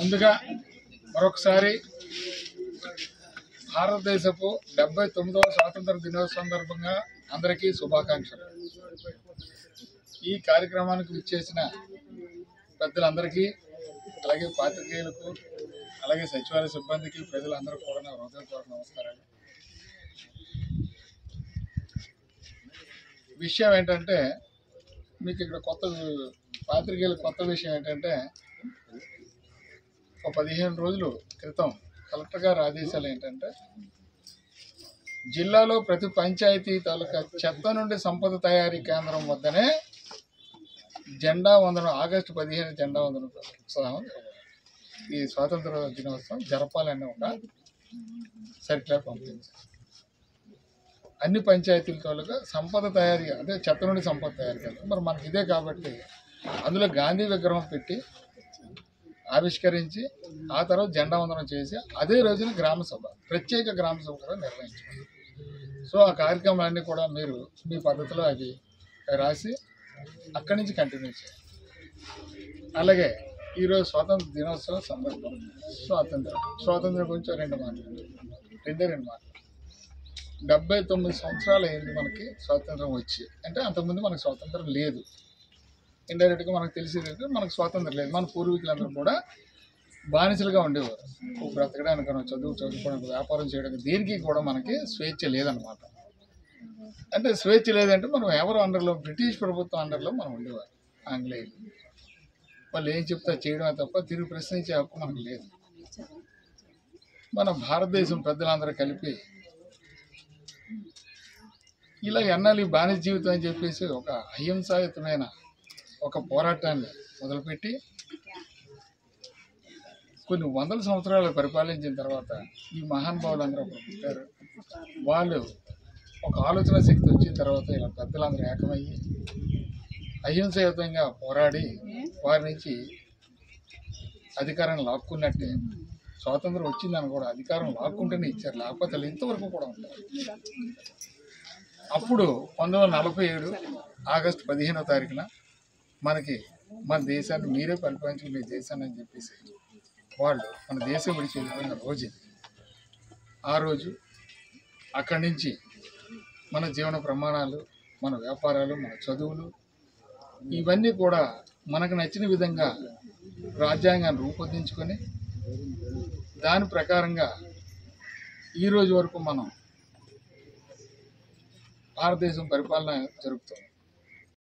ముందుగా మరొకసారి భారతదేశపు 79వ స్వాతంత్ర దినోత్సవం సందర్భంగా అందరికీ శుభాకాంక్షలు. ఈ కార్యక్రమానికి విచ్చేసిన పెద్దలందరికీ, అలాగే పాత్రికేయులకు, అలాగే సచివాలయ సిబ్బందికి, ప్రజలందరూ కూడా నా హృదయపూర్వక నమస్కారాలు. విషయం ఏంటంటే, మీకు ఇక్కడ పాత్రికేయులకు కొత్త విషయం ఏంటంటే, ఒక 15 రోజుల క్రితం కలెక్టర్ గారి ఆదేశాలు ఏంటంటే, జిల్లాలో ప్రతి పంచాయతీ తాలూకా చెత్త నుండి సంపద తయారీ కేంద్రం వద్దనే జెండా వందనం, ఆగస్టు 15 జెండా వందనం ఉత్సవం, ఈ స్వాతంత్ర దినోత్సవం జరపాలని ఒక సర్క్యులర్ పంపించారు. అన్ని పంచాయతీల తాలూకా సంపద తయారీ, అదే చెత్త నుండి సంపద తయారీ కేంద్రం. మరి మనకి ఇదే కాబట్టి అందులో గాంధీ విగ్రహం పెట్టి ఆవిష్కరించి ఆ తర్వాత జెండా వందనం చేసి అదే రోజున గ్రామసభ, ప్రత్యేక గ్రామసభ కూడా నిర్వహించారు. సో ఆ కార్యక్రమాలన్నీ కూడా మీరు మీ పద్ధతిలో అవి రాసి అక్కడి నుంచి కంటిన్యూ చేయాలి. అలాగే ఈరోజు స్వాతంత్ర దినోత్సవం సందర్భం, స్వాతంత్రం గురించి రెండు మాటలు. 79 సంవత్సరాలు అయింది మనకి స్వాతంత్రం వచ్చి. అంటే అంతకుముందు మనకు స్వాతంత్రం లేదు. ఇండైరెక్ట్గా మనకు తెలిసేది మనకు స్వాతంత్రం లేదు. మన పూర్వీకులందరూ కూడా బానిసలుగా ఉండేవారు. బ్రతకడానికి, చదువుకోవడానికి, వ్యాపారం చేయడానికి, దేనికి కూడా మనకి స్వేచ్ఛ లేదన్నమాట. అంటే స్వేచ్ఛ లేదంటే మనం ఎవరు అండర్లో, బ్రిటిష్ ప్రభుత్వం అండర్లో మనం ఉండేవారు. ఆంగ్లేయులు వాళ్ళు ఏం చెప్తా చేయడమే తప్ప తిరిగి ప్రశ్నించే హక్కు మనకు లేదు. మన భారతదేశం పెద్దలందరూ కలిపి ఇలా ఎన్నాళ్ళు బానిస జీవితం అని చెప్పేసి ఒక అహింసాయుతమైన ఒక పోరాటాన్ని మొదలుపెట్టి కొన్ని వందల సంవత్సరాలు పరిపాలించిన తర్వాత ఈ మహానుభావులందరూ అప్పుడు పుట్టారు. వాళ్ళు ఒక ఆలోచన శక్తి వచ్చిన తర్వాత ఇలా పెద్దలందరూ ఏకమయ్యి అహింసాయుతంగా పోరాడి వారి నుంచి అధికారాన్ని లాక్కున్నట్టే, స్వాతంత్రం వచ్చిందని కూడా అధికారం లాక్కుంటేనే ఇచ్చారు, లేకపోతే ఇంతవరకు కూడా ఉంటారు. అప్పుడు 1947 ఆగస్టు 15వ తారీఖున మనకి మన దేశాన్ని మీరే పరిపాలించి మీ దేశాన్ని అని చెప్పేసి వాళ్ళు మన దేశం విడిచి వెళ్ళిపోయిన రోజు. ఆ రోజు అక్కడి నుంచి మన జీవన ప్రమాణాలు, మన వ్యాపారాలు, మన చదువులు ఇవన్నీ కూడా మనకు నచ్చిన విధంగా రాజ్యాంగాన్ని రూపొందించుకొని దాని ప్రకారంగా ఈరోజు వరకు మనం భారతదేశం పరిపాలన జరుపుతాం.